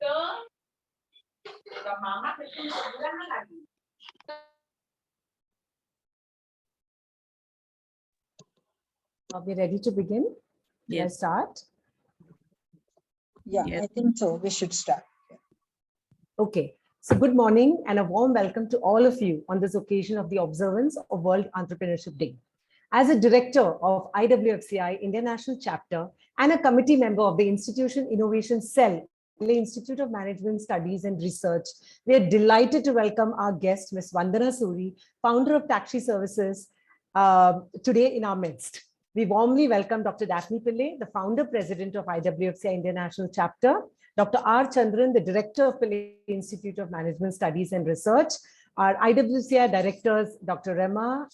Are we ready to begin? Yes. Let's start. Yeah, yes. I think so. We should start. Okay. So good morning and a warm welcome to all of you on this occasion of the observance of World Entrepreneurship Day. As a director of IWFCI International Chapter and a committee member of the Institution Innovation Cell, the Institute of Management Studies and Research, we are delighted to welcome our guest, Ms. Vandana Suri, founder of TAXSHE Services, today in our midst. We warmly welcome Dr. Daphne Pillai, the founder president of IWFCI International Chapter, Dr. R. Chandran, the director of Pillai Institute of Management Studies and Research, our IWFCI directors, Dr. Rema,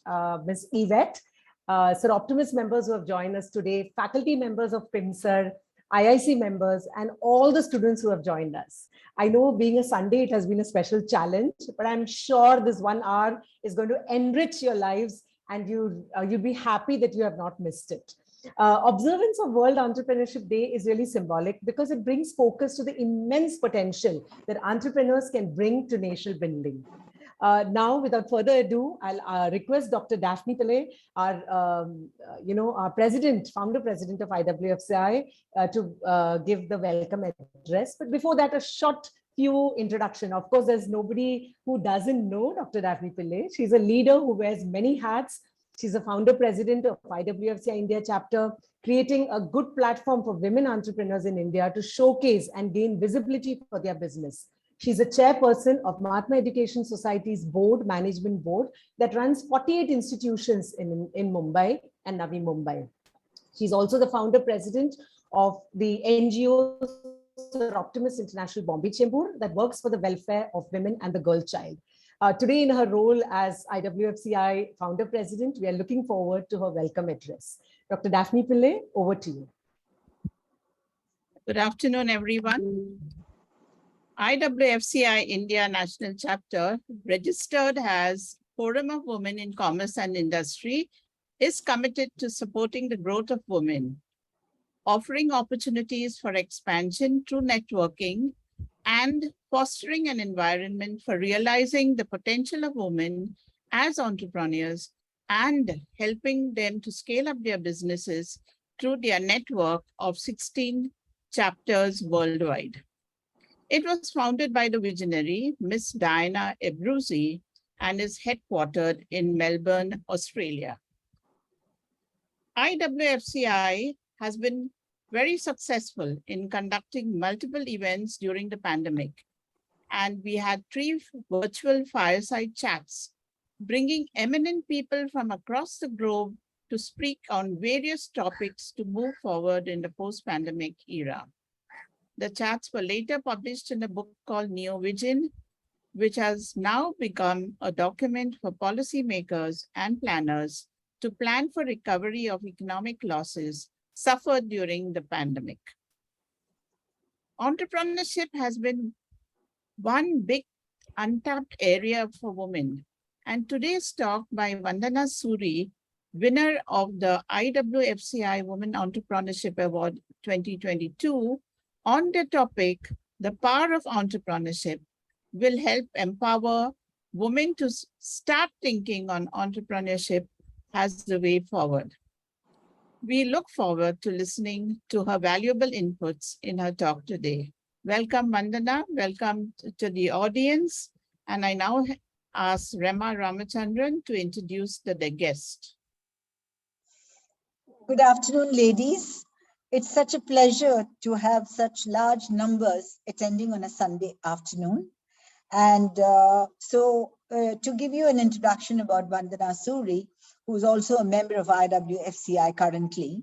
Ms. Yvette, Sir Optimus members who have joined us today, faculty members of PIMSR, IIC members, and all the students who have joined us. I know being a Sunday, it has been a special challenge, but I'm sure this 1 hour is going to enrich your lives and you'll be happy that you have not missed it. Observance of World Entrepreneurship Day is really symbolic because it brings focus to the immense potential that entrepreneurs can bring to nation building. Now, without further ado, I'll request Dr. Daphne Pillai, our president, founder president of IWFCI, to give the welcome address. But before that, a short few introduction. Of course, there's nobody who doesn't know Dr. Daphne Pillai. She's a leader who wears many hats. She's a founder president of IWFCI India chapter, creating a good platform for women entrepreneurs in India to showcase and gain visibility for their business. She's a chairperson of Mahatma Education Society's management board that runs 48 institutions in Mumbai and Navi Mumbai. She's also the founder president of the NGO Sir Optimus International Bombay Chamber that works for the welfare of women and the girl child. Today, in her role as IWFCI founder president, we are looking forward to her welcome address. Dr. Daphne Pillai, over to you. Good afternoon, everyone. IWFCI India National Chapter, registered as Forum of Women in Commerce and Industry, is committed to supporting the growth of women, offering opportunities for expansion through networking, and fostering an environment for realizing the potential of women as entrepreneurs and helping them to scale up their businesses through their network of 16 chapters worldwide. It was founded by the visionary Miss Diana Abruzzi and is headquartered in Melbourne, Australia. IWFCI has been very successful in conducting multiple events during the pandemic. And we had 3 virtual fireside chats, bringing eminent people from across the globe to speak on various topics to move forward in the post-pandemic era. The chats were later published in a book called Neo Vision, which has now become a document for policymakers and planners to plan for recovery of economic losses suffered during the pandemic. Entrepreneurship has been one big untapped area for women. And today's talk by Vandana Suri, winner of the IWFCI Women Entrepreneurship Award 2022, on the topic, The Power of Entrepreneurship, will help empower women to start thinking on entrepreneurship as the way forward. We look forward to listening to her valuable inputs in her talk today. Welcome, Vandana. Welcome to the audience. And I now ask Rema Ramachandran to introduce the guest. Good afternoon, ladies. It's such a pleasure to have such large numbers attending on a Sunday afternoon. And to give you an introduction about Vandana Suri, who's also a member of IWFCI currently.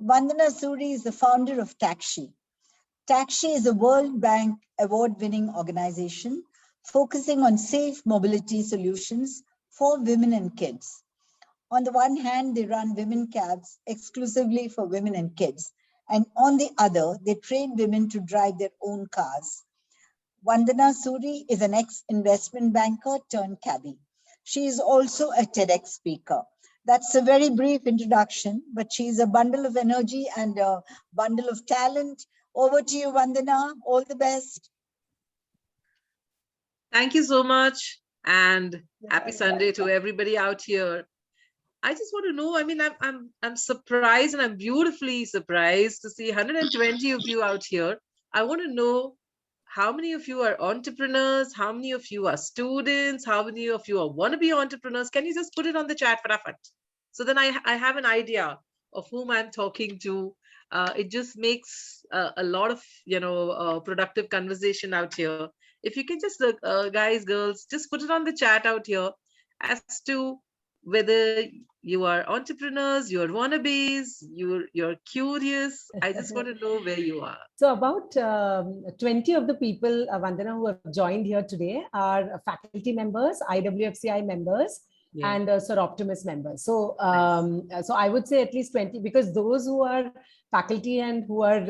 Vandana Suri is the founder of TAXSHE. TAXSHE is a World Bank award-winning organization focusing on safe mobility solutions for women and kids. On the one hand, they run women cabs exclusively for women and kids. And on the other, they train women to drive their own cars. Vandana Suri is an ex-investment banker turned cabbie. She is also a TEDx speaker. That's a very brief introduction, but she's a bundle of energy and a bundle of talent, Over to you, Vandana. All the best. Thank you so much. And happy Sunday to everybody out here. I just want to know, I mean, I'm surprised, and I'm beautifully surprised to see 120 of you out here. I want to know how many of you are entrepreneurs, how many of you are students, how many of you are wannabe entrepreneurs. Can you just put it on the chat, Farafat? So then I have an idea of whom I'm talking to. It just makes a lot of, productive conversation out here. If you can just, guys, girls, just put it on the chat out here as to whether you are entrepreneurs, you're wannabes, you're curious. I just want to know where you are. So about 20 of the people, Vandana, who have joined here today are faculty members, IWFCI members, Yeah. and Sir Optimus members. So, so I would say at least 20, because those who are faculty and who are,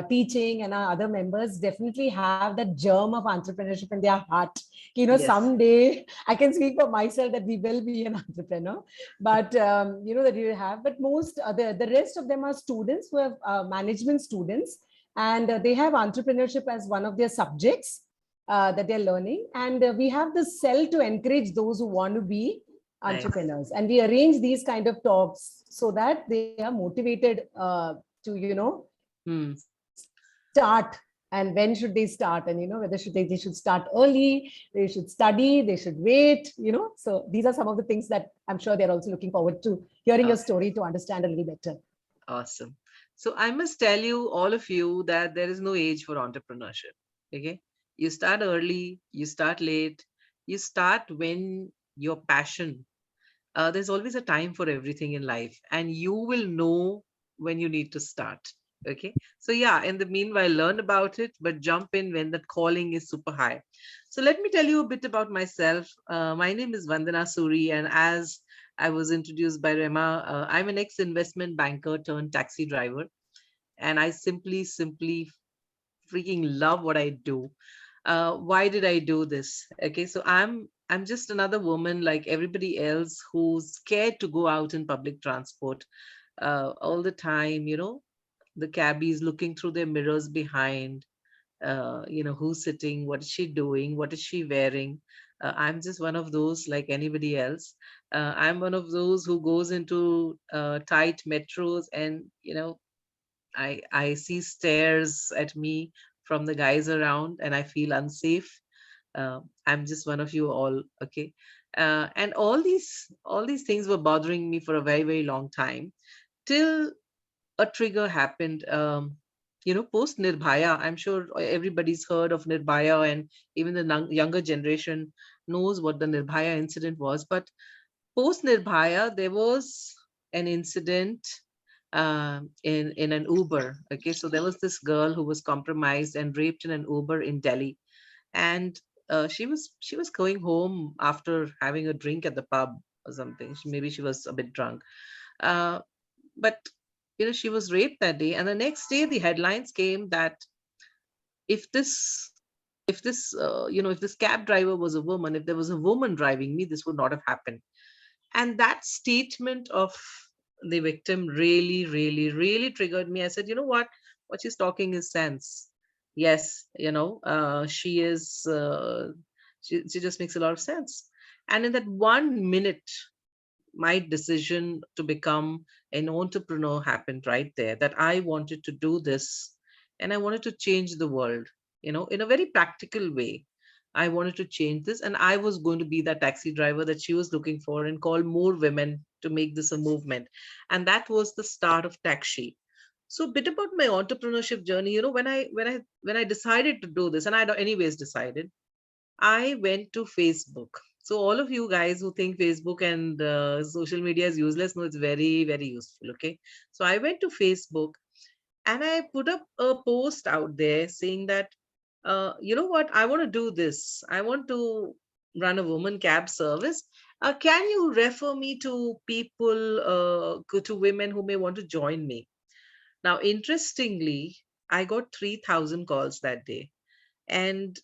teaching and our other members definitely have that germ of entrepreneurship in their heart. Yes. Someday I can speak for myself that we will be an entrepreneur, but that you have. But most the rest of them are students who have management students, and they have entrepreneurship as one of their subjects that they're learning. And we have this cell to encourage those who want to be entrepreneurs. And we arrange these kind of talks so that they are motivated to, start. And when should they start? And, whether they should start early, they should study, they should wait, So these are some of the things that I'm sure they're also looking forward to hearing your story to understand a little better. Awesome. So I must tell you, all of you, that there is no age for entrepreneurship. Okay. You start early, you start late, you start when your passion. There's always a time for everything in life, and you will know when you need to start. Okay. So yeah, in the meanwhile, learn about it, but jump in when that calling is super high. So let me tell you a bit about myself. My name is Vandana Suri, and as I was introduced by Rema, I'm an ex-investment banker turned taxi driver. And I simply freaking love what I do. Why did I do this? Okay, so I'm just another woman like everybody else who's scared to go out in public transport all the time. The cabbies looking through their mirrors behind. Who's sitting, what is she doing, what is she wearing. I'm just one of those like anybody else. I'm one of those who goes into tight metros, and I see stares at me from the guys around, and I feel unsafe. I'm just one of you all. Okay. And all these things were bothering me for a very, very long time, till a trigger happened. Post Nirbhaya, I'm sure everybody's heard of Nirbhaya, and even the younger generation knows what the Nirbhaya incident was. But post Nirbhaya, there was an incident in an Uber. Okay, so there was this girl who was compromised and raped in an Uber in Delhi, and she was going home after having a drink at the pub or something. Maybe she was a bit drunk, but she was raped that day. And the next day, the headlines came that if this if this cab driver was a woman, if there was a woman driving me, this would not have happened. And that statement of the victim really, really, really triggered me. I said, you know what she's talking is sense. Yes, she is, she just makes a lot of sense. And in that 1 minute, my decision to become an entrepreneur happened right there, that I wanted to do this, and I wanted to change the world, in a very practical way. I wanted to change this, and I was going to be that taxi driver that she was looking for and call more women to make this a movement. And that was the start of TAXSHE. So a bit about my entrepreneurship journey. When I decided to do this, and I anyways decided, I went to Facebook. So all of you guys who think Facebook and social media is useless, no, it's very, very useful. Okay. So I went to Facebook, and I put up a post out there saying that, you know what, I want to do this. I want to run a woman cab service. Can you refer me to people, to women who may want to join me? Now, interestingly, I got 3,000 calls that day. And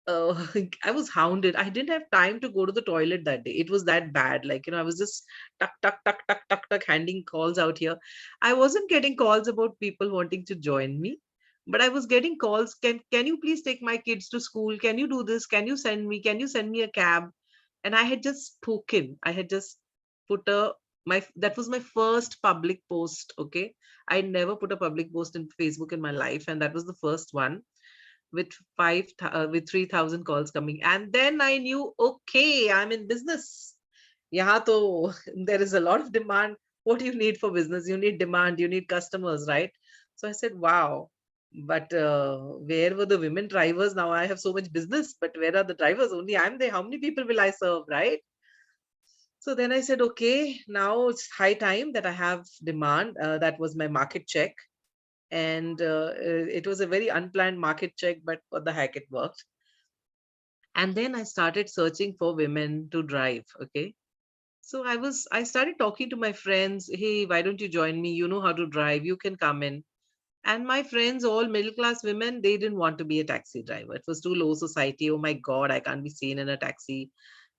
I was hounded. I didn't have time to go to the toilet that day. It was that bad. Like, I was just tuck, tuck, tuck, tuck, tuck, tuck, handing calls out here. I wasn't getting calls about people wanting to join me, but I was getting calls. Can you please take my kids to school? Can you do this? Can you send me a cab? And I had just spoken. I had just put that was my first public post. Okay. I never put a public post in Facebook in my life. And that was the first one with with 3,000 calls coming. And then I knew, okay, I'm in business. Yeah, so there is a lot of demand. What do you need for business? You need demand, you need customers, right? So I said, wow. But where were the women drivers? Now I have so much business, but where are the drivers? Only I'm there. How many people will I serve, right? So then I said, okay, now it's high time that I have demand. That was my market check. And it was a very unplanned market check, but what the heck, it worked. And then I started searching for women to drive. Okay. So I started talking to my friends. Hey, why don't you join me? You know how to drive. You can come in. And my friends, all middle class women, they didn't want to be a taxi driver. It was too low society. Oh my God, I can't be seen in a taxi.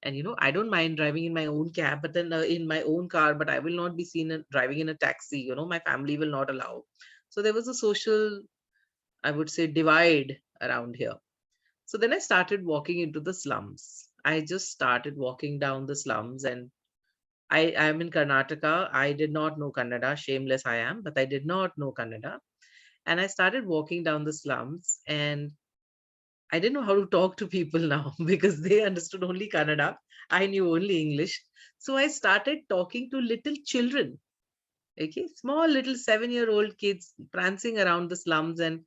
And I don't mind driving in my own cab, but then in my own car, but I will not be seen driving in a taxi. My family will not allow. So there was a social, I would say, divide around here. So then I started walking into the slums. I just started walking down the slums, and I am in Karnataka. I did not know Kannada. Shameless I am, but I did not know Kannada. And I started walking down the slums, and I didn't know how to talk to people now because they understood only Kannada. I knew only English. So I started talking to little children. Okay, small little 7-year-old kids prancing around the slums, and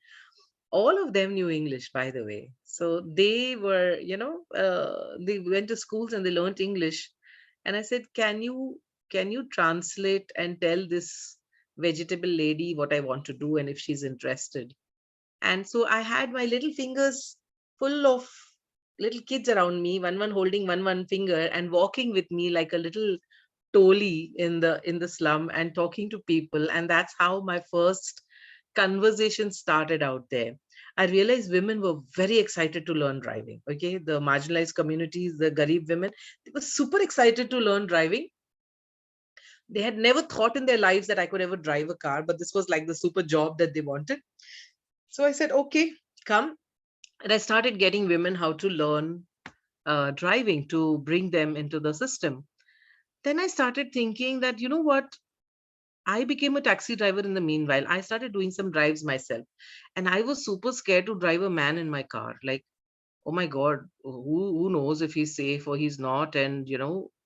all of them knew English, by the way. So they were, they went to schools and they learned English. And I said, can you translate and tell this vegetable lady what I want to do and if she's interested? And so I had my little fingers full of little kids around me, one holding one finger and walking with me like a little toli in the slum and talking to people. And that's how my first conversation started out there. I realized women were very excited to learn driving. Okay, the marginalized communities, the garib women, they were super excited to learn driving. They had never thought in their lives that I could ever drive a car, but this was like the super job that they wanted. So I said, okay, come. And I started getting women how to learn driving to bring them into the system. Then I started thinking that, you know what? I became a taxi driver in the meanwhile. I started doing some drives myself. And I was super scared to drive a man in my car. Like, oh my God, who knows if he's safe or he's not? And,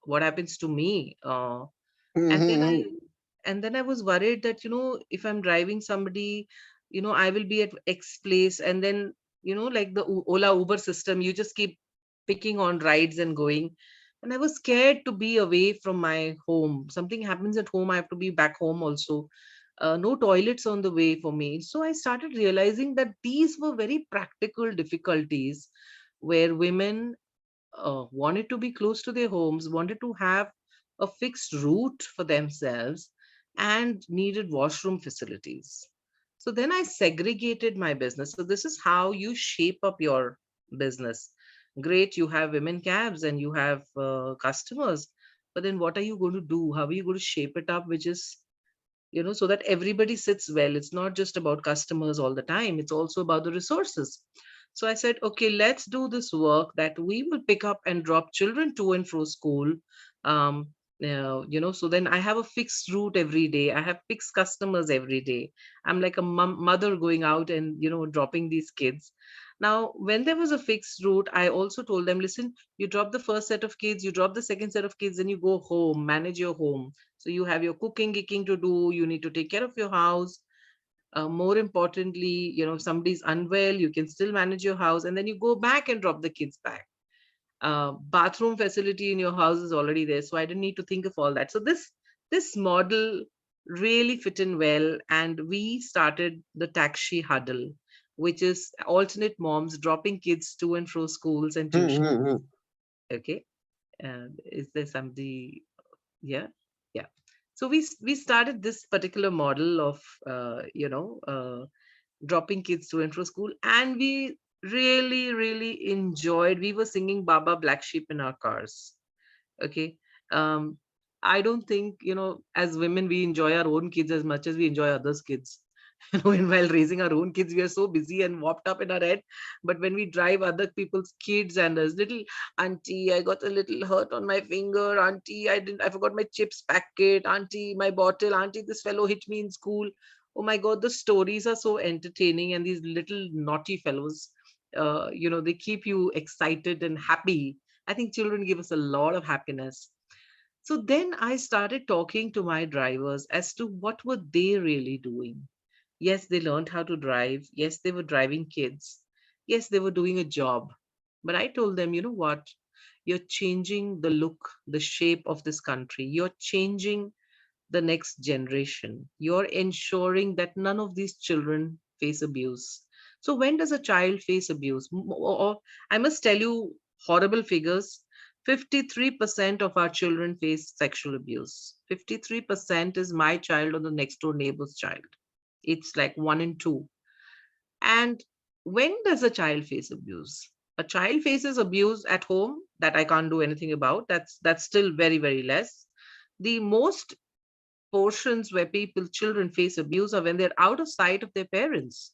what happens to me? And then I Mhm. and then I was worried that, if I'm driving somebody, I will be at X place. And then, like the Ola Uber system, you just keep picking on rides and going. And I was scared to be away from my home. Something happens at home, I have to be back home also. No toilets on the way for me. So I started realizing that these were very practical difficulties where women wanted to be close to their homes, wanted to have a fixed route for themselves, and needed washroom facilities. So then I segregated my business. So this is how you shape up your business. Great, you have women cabs and you have customers, but then what are you going to do? How are you going to shape it up, which is so that everybody sits well? It's not just about customers all the time, it's also about the resources. So I said, okay, let's do this work that we will pick up and drop children to and fro school. um so then I have a fixed route every day, I have fixed customers every day. I'm like a mother going out and dropping these kids. Now when there was a fixed route, I also told them, listen, you drop the first set of kids, you drop the second set of kids, then you go home, manage your home. So you have your cooking, gigging to do, you need to take care of your house. More importantly, if somebody's unwell, you can still manage your house, and then you go back and drop the kids back. Bathroom facility in your house is already there, so I didn't need to think of all that. So this model really fit in well, and we started the TAXSHE huddle, which is alternate moms dropping kids to and fro schools and tuition. Mhm. Okay. Is there somebody? Yeah. Yeah. So we started this particular model of dropping kids to and fro school, and we really enjoyed. We were singing Baba Black Sheep in our cars. Okay. Um, I don't think, as women, we enjoy our own kids as much as we enjoy others' kids. And while raising our own kids, we are so busy and warped up in our head. But when we drive other people's kids and there's little auntie, I got a little hurt on my finger. Auntie, I forgot my chips packet. Auntie, my bottle. Auntie, this fellow hit me in school. Oh my God, the stories are so entertaining. And these little naughty fellows, they keep you excited and happy. I think children give us a lot of happiness. So then I started talking to my drivers as to what were they really doing. Yes, they learned how to drive. Yes, they were driving kids. Yes, they were doing a job. But I told them, you know what? You're changing the look, the shape of this country. You're changing the next generation. You're ensuring that none of these children face abuse. So when does a child face abuse? Or I must tell you horrible figures. 53% of our children face sexual abuse. 53% is my child or the next door neighbor's child. It's like 1 in 2. And when does a child face abuse? A child faces abuse at home that I can't do anything about. That's still very less. The most portions where children face abuse are when they're out of sight of their parents.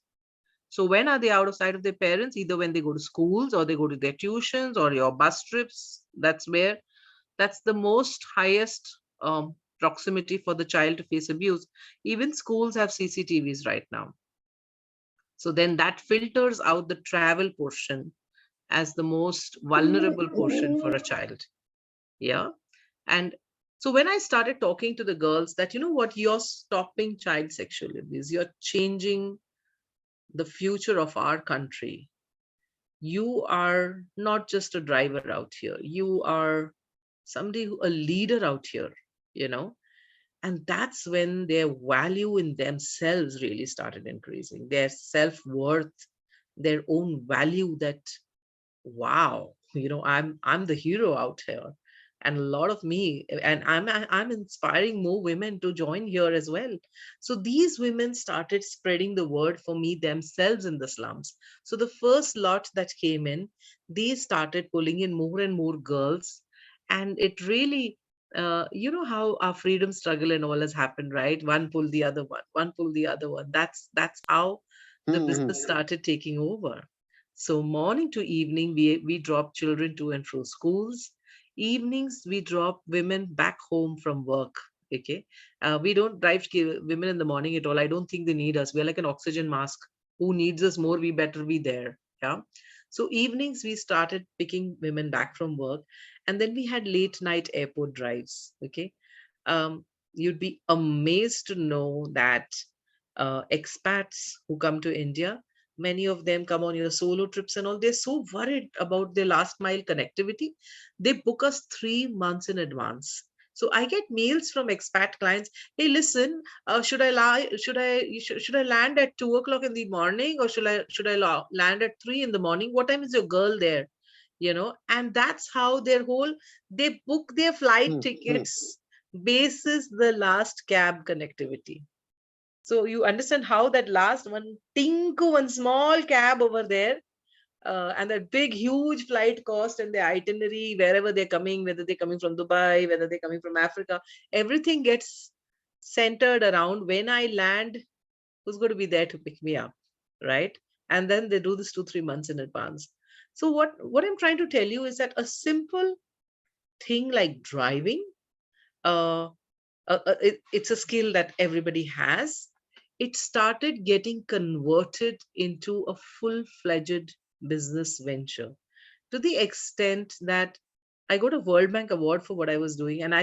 So when are they out of sight of their parents? Either when they go to schools or they go to their tuitions or your bus trips. That's the most highest proximity for the child to face abuse. Even schools have CCTVs right now. So then that filters out the travel portion as the most vulnerable portion for a child. Yeah. And so when I started talking to the girls that, you know what, you're stopping child sexual abuse, you're changing the future of our country. You are not just a driver out here. You are a leader out here, you know. And that's when their value in themselves really started increasing, their self-worth, their own value, that wow, I'm the hero out here. And a lot of me, and I'm inspiring more women to join here as well. So these women started spreading the word for me themselves in the slums. So the first lot that came in, they started pulling in more and more girls. And it really, you know how our freedom struggle and all has happened, right? One pull the other one pull the other one. That's how the business started taking over. So morning to evening, we drop children to and from schools. Evenings, we drop women back home from work. Okay. We don't drive women in the morning at all. I don't think they need us. We're like an oxygen mask. Who needs us more? We better be there. Yeah. So evenings, we started picking women back from work. And then we had late night airport drives. Okay. You'd be amazed to know that expats who come to India, many of them come on solo trips and all. They're so worried about their last mile connectivity. They book us 3 months in advance. So I get mails from expat clients. Hey, listen, should I should I land at 2 o'clock in the morning, or should I land at 3 in the morning? What time is your girl there? And that's how they book their flight tickets basis the last cab connectivity. So you understand how that last one small cab over there, and that big, huge flight cost and the itinerary, wherever they're coming, whether they're coming from Dubai, whether they're coming from Africa, everything gets centered around when I land, who's going to be there to pick me up, right? And then they do this 2-3 months in advance. So what I'm trying to tell you is that a simple thing like driving, it's a skill that everybody has. It started getting converted into a full-fledged business venture, to the extent that I got a World Bank award for what I was doing. And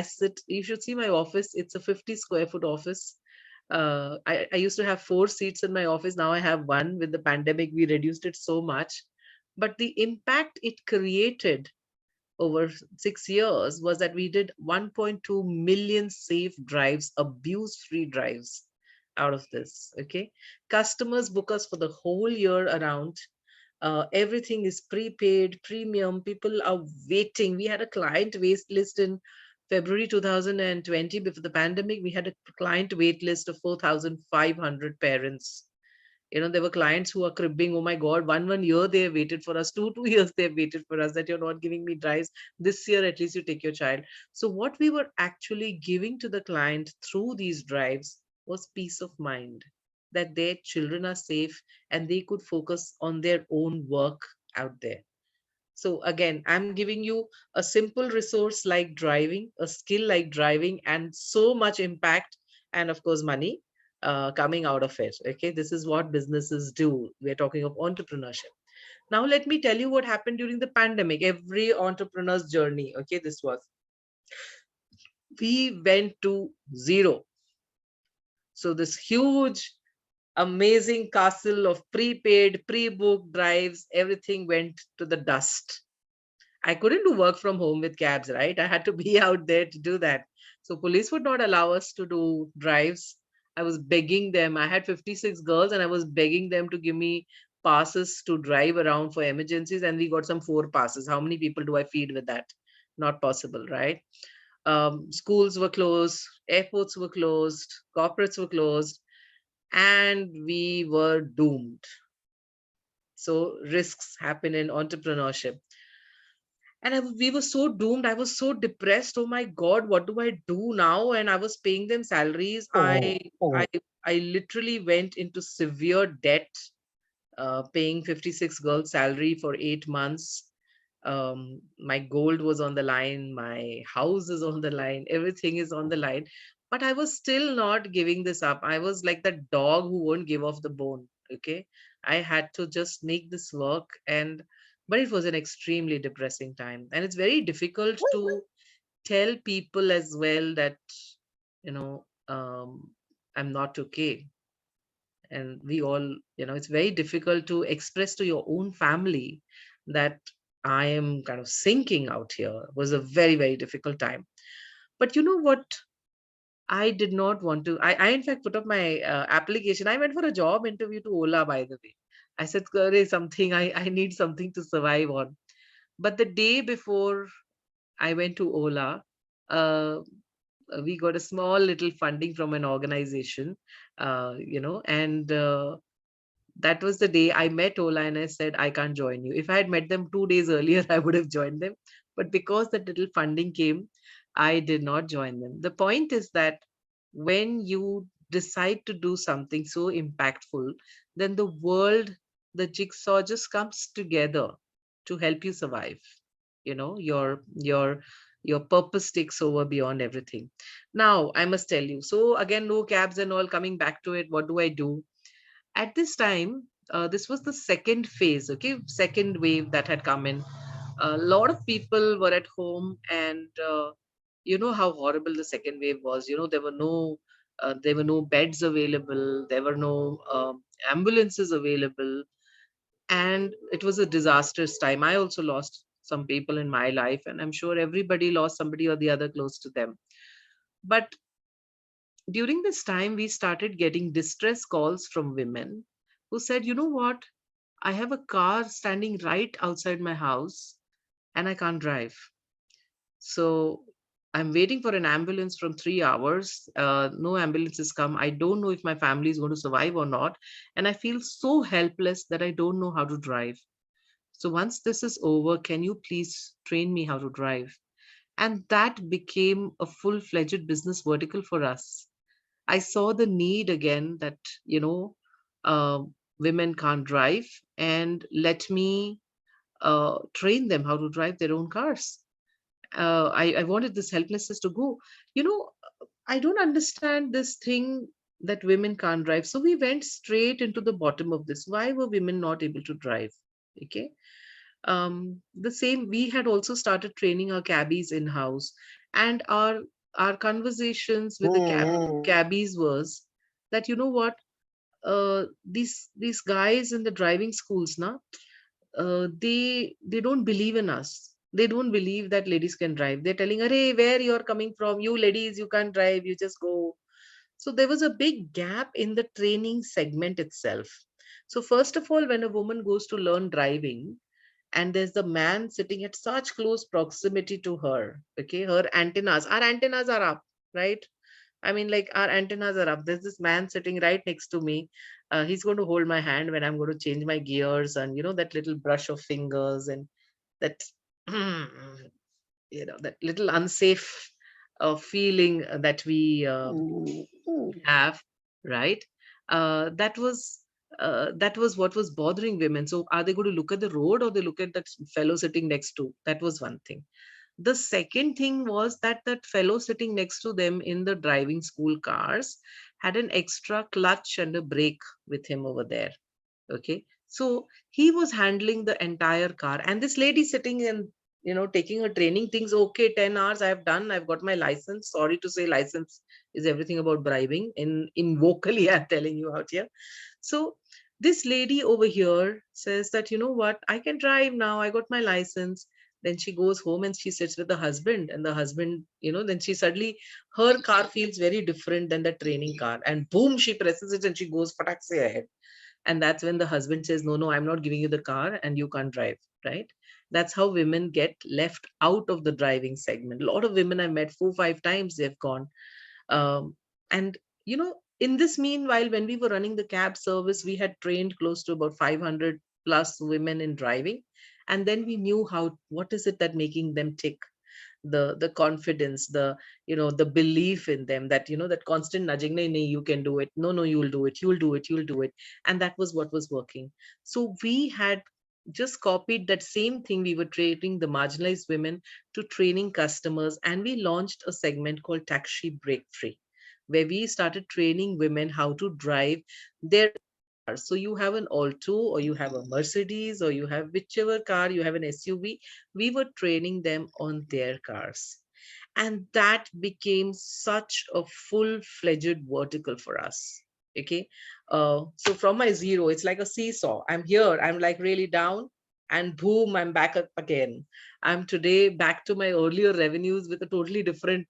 you should see my office. It's a 50 square foot office. I used to have 4 seats in my office. Now I have 1. With the pandemic, we reduced it so much. But the impact it created over 6 years was that we did 1.2 million safe drives, abuse-free drives out of this. Okay. Customers book us for the whole year around. Everything is prepaid, premium. People are waiting. We had a client wait list in February 2020. Before the pandemic, we had a client wait list of 4,500 parents. You know, there were clients who are cribbing, oh my God, one year they have waited for us, 2 years they have waited for us, that you're not giving me drives. This year, at least you take your child. So what we were actually giving to the client through these drives was peace of mind, that their children are safe and they could focus on their own work out there. So again, I'm giving you a simple resource like driving, a skill like driving, and so much impact, and of course, money coming out of it. Okay, this is what businesses do. We're talking of entrepreneurship. Now, let me tell you what happened during the pandemic. Every entrepreneur's journey. Okay, this was, we went to zero. So this huge, amazing castle of prepaid, pre-booked drives, everything went to the dust. I couldn't do work from home with cabs, right? I had to be out there to do that. So police would not allow us to do drives. I was begging them. I had 56 girls and I was begging them to give me passes to drive around for emergencies. And we got some 4 passes. How many people do I feed with that? Not possible, right? Schools were closed, airports were closed, corporates were closed, and we were doomed. So risks happen in entrepreneurship. And we were so doomed. I was so depressed. Oh my God, what do I do now? And I was paying them salaries. I literally went into severe debt, paying 56 girls salary for 8 months. My gold was on the line, my house is on the line, everything is on the line. But I was still not giving this up. I was like the dog who won't give off the bone. Okay. I had to just make this work. And but it was an extremely depressing time. And it's very difficult to tell people as well that, you know, I'm not okay. And we all, it's very difficult to express to your own family that I am kind of sinking out here. It was a very, very difficult time. But you know what? I did not want to. I in fact put up my application. I went for a job interview to Ola, by the way. I said, "There is something, I need something to survive on." But the day before I went to Ola, uh, we got a small little funding from an organization, and that was the day I met Ola and I said, I can't join you. If I had met them 2 days earlier, I would have joined them. But because that little funding came, I did not join them. The point is that when you decide to do something so impactful, then the world, the jigsaw just comes together to help you survive. Your purpose takes over beyond everything. Now, I must tell you. So again, no cabs and all, coming back to it, what do I do? At this time, this was the second phase, okay, second wave that had come in. A lot of people were at home, and you know how horrible the second wave was. There were no beds available, there were no ambulances available, and it was a disastrous time. I also lost some people in my life, and I'm sure everybody lost somebody or the other close to them. But during this time, we started getting distress calls from women who said, you know what? I have a car standing right outside my house and I can't drive. So I'm waiting for an ambulance from 3 hours. No ambulances come. I don't know if my family is going to survive or not. And I feel so helpless that I don't know how to drive. So once this is over, can you please train me how to drive? And that became a full-fledged business vertical for us. I saw the need again that, you know, uh, women can't drive, and let me train them how to drive their own cars. I wanted this helplessness to go. You know, I don't understand this thing that women can't drive. So we went straight into the bottom of this. Why were women not able to drive? Okay. The same, we had also started training our cabbies in house, and our conversations with the cabbies was that, you know what, these guys in the driving schools now, they don't believe in us. They don't believe that ladies can drive. They're telling her, hey, where you're coming from, you ladies, you can't drive, you just go. So there was a big gap in the training segment itself. So first of all, when a woman goes to learn driving, and there's the man sitting at such close proximity to her, okay, her antennas, our antennas are up, right? I mean, like our antennas are up. There's this man sitting right next to me. He's going to hold my hand when I'm going to change my gears, and that little brush of fingers and that, that little unsafe feeling that we have, right? That was what was bothering women. So are they going to look at the road, or they look at that fellow sitting next to? That was one thing. The second thing was that that fellow sitting next to them in the driving school cars had an extra clutch and a brake with him over there. Okay. So he was handling the entire car, and this lady sitting in, taking her training, thinks, okay, 10 hours I've done, I've got my license. Sorry to say, license is everything about bribing. In vocally, I'm telling you out here. So this lady over here says that, you know what, I can drive now, I got my license. Then she goes home and she sits with the husband, and the husband, then she suddenly, her car feels very different than the training car, and boom, she presses it and she goes pataxe ahead. And that's when the husband says, no, no, I'm not giving you the car and you can't drive, right? That's how women get left out of the driving segment. A lot of women I met 4 5 times, they've gone. And in this meanwhile, when we were running the cab service, we had trained close to about 500 plus women in driving. And then we knew what is it that making them tick, the confidence, the belief in them, that that constant nudging, no, no, you can do it, no, no, you'll do it, you'll do it. And that was what was working. So we had just copied that same thing. We were training the marginalized women to training customers, and we launched a segment called TAXSHE Break Free, where we started training women how to drive their cars. So you have an Alto, or you have a Mercedes, or you have whichever car, you have an SUV. We were training them on their cars. And that became such a full-fledged vertical for us. Okay. So from my zero, it's like a seesaw. I'm here, I'm like really down, and boom, I'm back up again. I'm today back to my earlier revenues with a totally different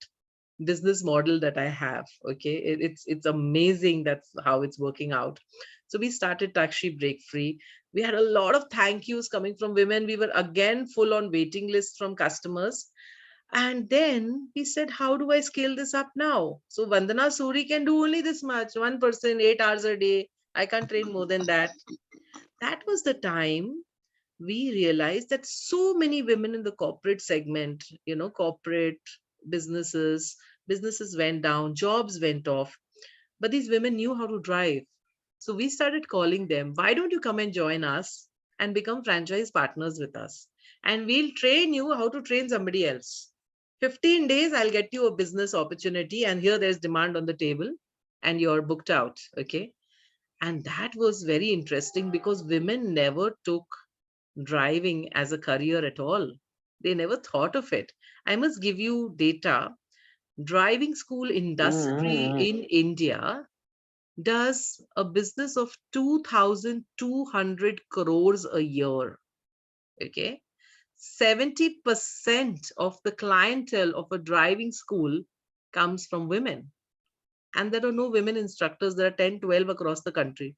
business model that I have. Okay, it's amazing. That's how it's working out. So we started TAXSHE Break Free. We had a lot of thank yous coming from women. We were again full on waiting lists from customers. And then we said, how do I scale this up now? So Vandana Suri can do only this much, one person, 8 hours a day. I can't train more than that. That was the time we realized that so many women in the corporate segment, corporate businesses went down, jobs went off, but these women knew how to drive. So we started calling them, why don't you come and join us and become franchise partners with us? And we'll train you how to train somebody else. 15 days, I'll get you a business opportunity, and here there's demand on the table and you're booked out. Okay. And that was very interesting because women never took driving as a career at all. They never thought of it. I must give you data. Driving school industry in India does a business of 2,200 crores a year. Okay. 70% of the clientele of a driving school comes from women. And there are no women instructors. There are 10, 12 across the country.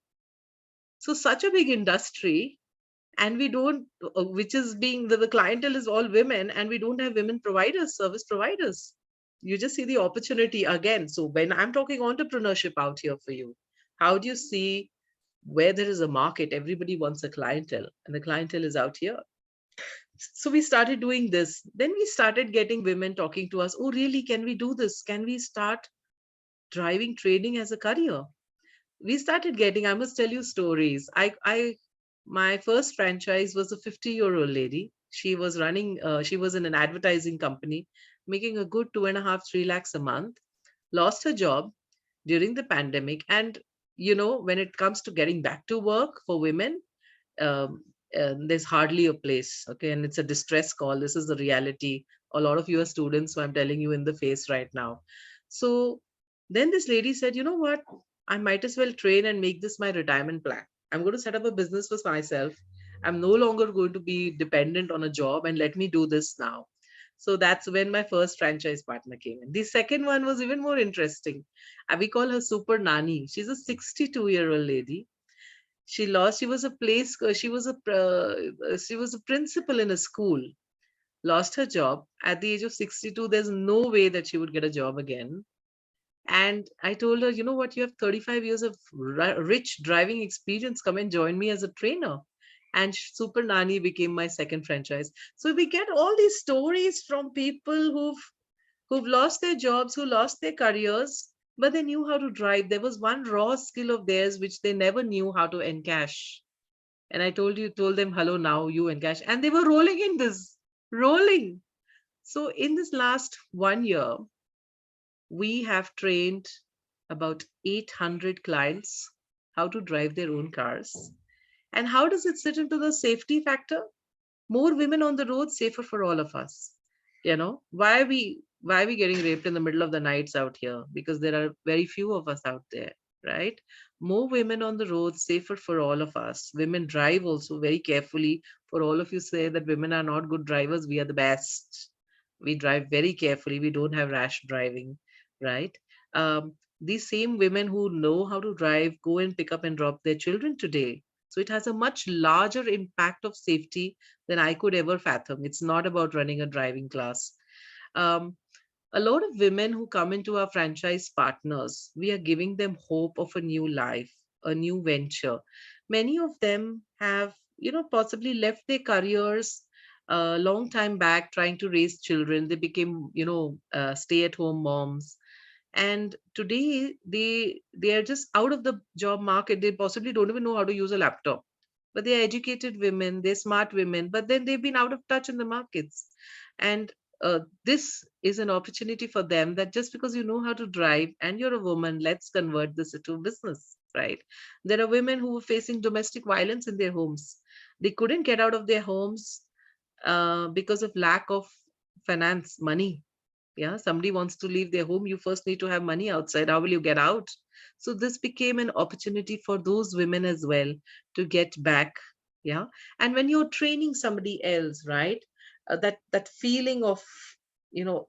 So such a big industry, and we don't, which is being the clientele is all women, and we don't have women providers, service providers. You just see the opportunity again. So when I'm talking entrepreneurship out here for you, how do you see where there is a market? Everybody wants a clientele, and the clientele is out here. So we started doing this. Then we started getting women talking to us, oh really, can we do this? Can we start driving training as a career? We started getting, I must tell you stories. My first franchise was a 50-year-old lady. She was running, she was in an advertising company, making a good 2.5, 3 lakhs a month, lost her job during the pandemic. And, when it comes to getting back to work for women, there's hardly a place. Okay. And it's a distress call. This is the reality. A lot of you are students, so I'm telling you in the face right now. So then this lady said, you know what? I might as well train and make this my retirement plan. I'm going to set up a business for myself. I'm no longer going to be dependent on a job, and let me do this now. So that's when my first franchise partner came in. The second one was even more interesting. We call her Super Nani. She's a 62-year-old lady. She was a principal in a school, lost her job at the age of 62. There's no way that she would get a job again. And I told her, you know what, you have 35 years of rich driving experience. Come and join me as a trainer. And Super Nani became my second franchise. So we get all these stories from people who've lost their jobs, who lost their careers, but they knew how to drive. There was one raw skill of theirs which they never knew how to encash. And I told them, hello, now you encash. And they were rolling in this, rolling. So in this last 1 year, we have trained about 800 clients how to drive their own cars. And how does it sit into the safety factor? More women on the road, safer for all of us. You know, why are we getting raped in the middle of the nights out here? Because there are very few of us out there, right? More women on the road, safer for all of us. Women drive also very carefully. For all of you say that women are not good drivers, we are the best. We drive very carefully. We don't have rash driving, right? These same women who know how to drive go and pick up and drop their children today. So it has a much larger impact of safety than I could ever fathom. It's not about running a driving class. Um, a lot of women who come into our franchise partners, we are giving them hope of a new life, a new venture. Many of them have, possibly left their careers a long time back trying to raise children. They became, stay-at-home moms, and today they are just out of the job market. They possibly don't even know how to use a laptop, but they're educated women, they're smart women, but then they've been out of touch in the markets. And this is an opportunity for them, that just because you know how to drive and you're a woman, let's convert this into a business, right? There are women who were facing domestic violence in their homes. They couldn't get out of their homes because of lack of finance, money. Yeah, somebody wants to leave their home, you first need to have money outside. How will you get out? So this became an opportunity for those women as well to get back. Yeah. And when you're training somebody else, right, that feeling of,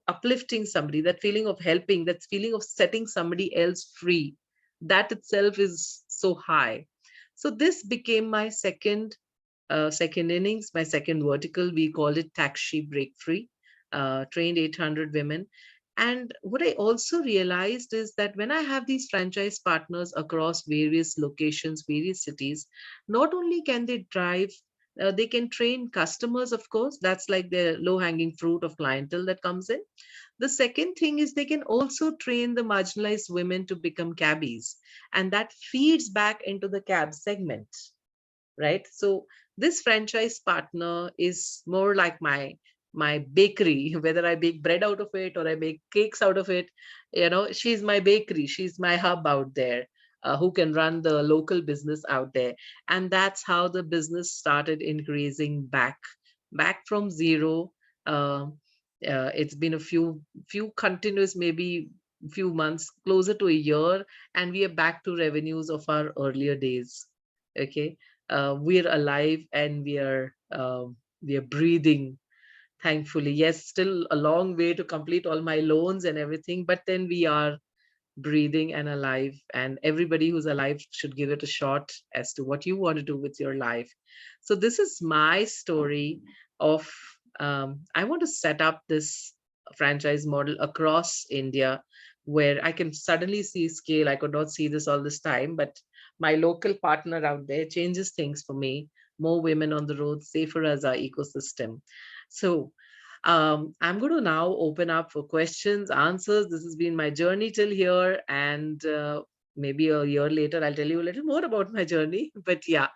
uplifting somebody, that feeling of helping, that feeling of setting somebody else free, that itself is so high. So this became my second innings, my second vertical. We called it TAXSHE Break Free. Trained 800 women. And what I also realized is that when I have these franchise partners across various locations, various cities, not only can they drive, they can train customers, of course. That's like the low hanging fruit of clientele that comes in. The second thing is they can also train the marginalized women to become cabbies. And that feeds back into the cab segment, right? So this franchise partner is more like my bakery. Whether I bake bread out of it or I bake cakes out of it, she's my bakery, she's my hub out there, who can run the local business out there. And that's how the business started increasing back from zero. It's been a few continuous, maybe few months, closer to a year, and we are back to revenues of our earlier days. Okay. We're alive and we are breathing, thankfully. Yes, still a long way to complete all my loans and everything, but then we are breathing and alive, and everybody who's alive should give it a shot as to what you want to do with your life. So this is my story of, I want to set up this franchise model across India, where I can suddenly see scale. I could not see this all this time, but my local partner out there changes things for me. More women on the road, safer as our ecosystem. So I'm going to now open up for questions, answers. This has been my journey till here, and maybe a year later, I'll tell you a little more about my journey. But yeah,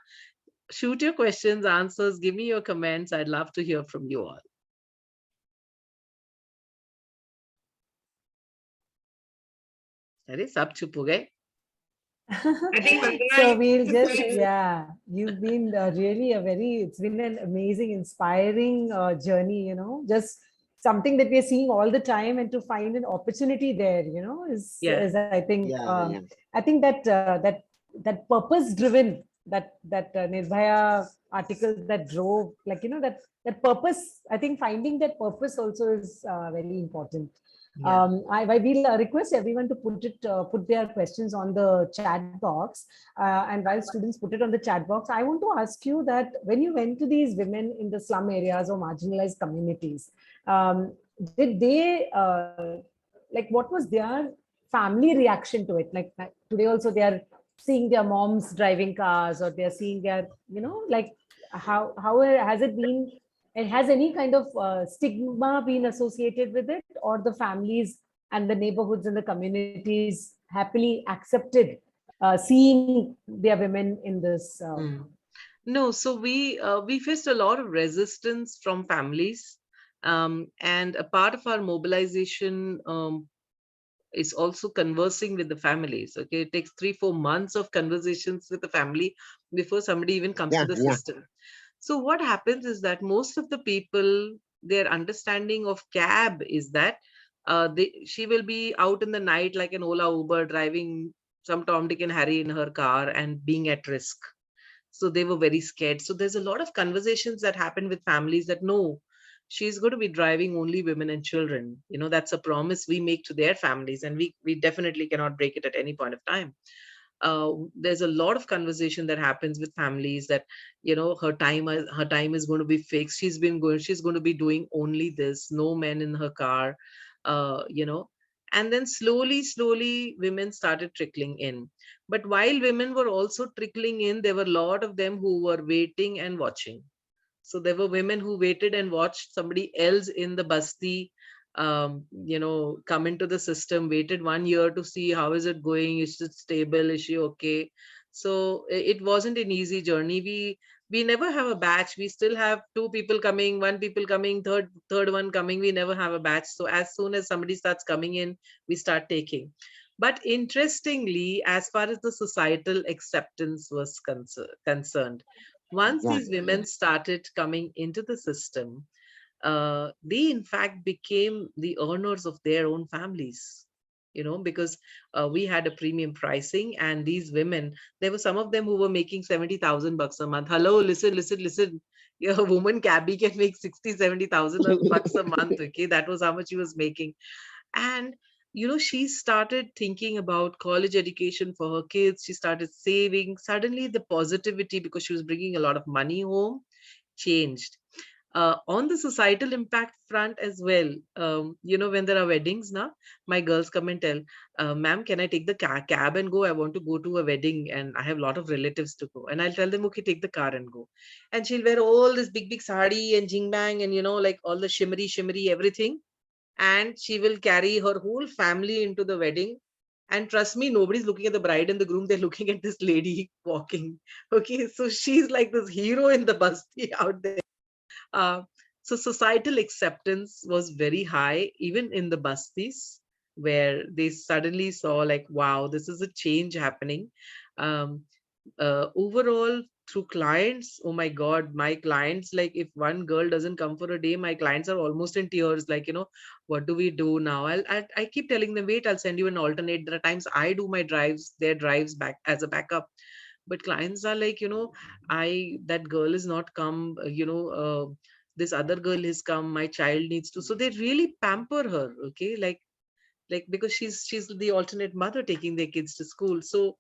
shoot your questions, answers, give me your comments. I'd love to hear from you all. अरे सब चुप हो गए. I think Vandana, So we'll just, yeah, you've been really it's been an amazing, inspiring journey, just something that we're seeing all the time, and to find an opportunity there, is I think, I think that purpose driven, that Nirbhaya article that drove, like, that purpose, I think finding that purpose also is very important. yeah. I will request everyone to put their questions on the chat box. And while students put it on the chat box, I want to ask you that when you went to these women in the slum areas or marginalized communities, did they, like, what was their family reaction to it? Like today also they are seeing their moms driving cars, or they're seeing their, like how has it been, and has any kind of stigma been associated with it, or the families and the neighborhoods and the communities happily accepted seeing their women in this? No, so we faced a lot of resistance from families, and a part of our mobilization is also conversing with the families. Okay, it takes 3-4 months of conversations with the family before somebody even comes to the system. So what happens is that most of the people, their understanding of cab is that she will be out in the night like an Ola Uber, driving some Tom, Dick and Harry in her car and being at risk. So they were very scared. So there's a lot of conversations that happen with families that no, she's going to be driving only women and children. That's a promise we make to their families, and we definitely cannot break it at any point of time. There's a lot of conversation that happens with families that her time is going to be fixed. She's going to be doing only this, no men in her car, and then slowly women started trickling in. But while women were also trickling in, there were a lot of them who were waiting and watching. So there were women who waited and watched somebody else in the basti come into the system, waited 1 year to see how is it going, is it stable, is she okay. So it wasn't an easy journey. We never have a batch. We still have 2 people coming, 1 people coming, third one coming. We never have a batch. So as soon as somebody starts coming in, we start taking. But interestingly, as far as the societal acceptance was concerned, once these women started coming into the system, they in fact became the earners of their own families, because we had a premium pricing, and these women, there were some of them who were making 70,000 bucks a month. Hello, listen. A woman cabbie can make 60,000-70,000 bucks a month. Okay, that was how much she was making. And she started thinking about college education for her kids. She started saving. Suddenly the positivity, because she was bringing a lot of money home, changed. On the societal impact front as well, when there are weddings now, my girls come and tell, ma'am, can I take the cab and go? I want to go to a wedding and I have a lot of relatives to go. And I'll tell them, okay, take the car and go. And she'll wear all this big sari and jing bang and, like all the shimmery, everything. And she will carry her whole family into the wedding. And trust me, nobody's looking at the bride and the groom. They're looking at this lady walking. Okay, so she's like this hero in the basti out there. So societal acceptance was very high, even in the bastis, where they suddenly saw like, wow, this is a change happening. Overall, through clients, oh my God, my clients, like if one girl doesn't come for a day, my clients are almost in tears. Like, what do we do now? I keep telling them, wait, I'll send you an alternate. There are times I do my drives, their drives back as a backup. But clients are like, that girl is not come, this other girl has come, my child needs to. So they really pamper her, okay? Like because she's the alternate mother taking their kids to school. So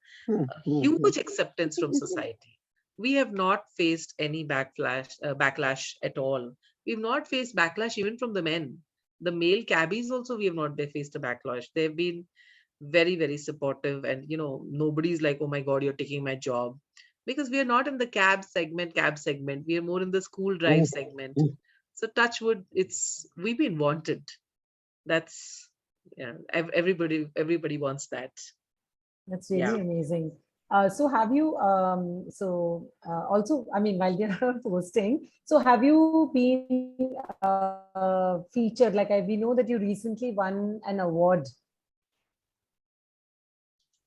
huge acceptance from society. We have not faced any backlash at all. We've not faced backlash even from the men. The male cabbies also, we have not faced a backlash. They've been very, very supportive, and nobody's like, oh my God, you're taking my job. Because we are not in the cab segment. We are more in the school drive segment. So touch wood, we've been wanted. That's everybody wants that. That's really amazing. So have you also, I mean, while you're hosting, so have you been featured, like we know that you recently won an award.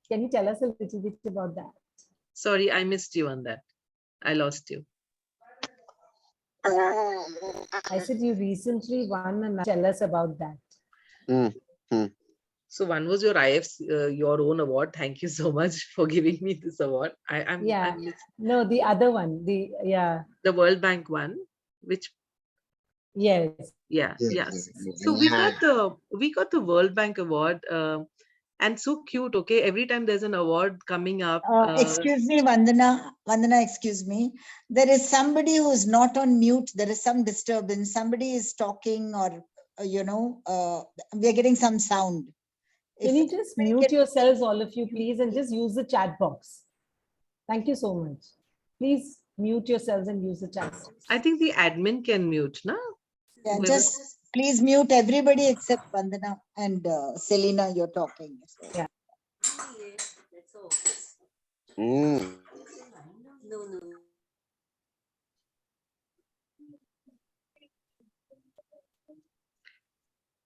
Can you tell us a little bit about that? Sorry, I missed you on that. I lost you. I said you recently won, and tell us about that. So one was your your own award. Thank you so much for giving me this award. No, the other one, the World Bank one, which yes. So we got the World Bank award, and so cute. Okay, every time there's an award coming up. Excuse me, Vandana, excuse me. There is somebody who's not on mute. There is some disturbance. Somebody is talking, or we're getting some sound. Can you just mute yourselves, all of you, please, and just use the chat box? Thank you so much. Please mute yourselves and use the chat box. I think the admin can mute, no? Yeah, just please mute everybody except Vandana and Selena, you're talking. So. Yeah.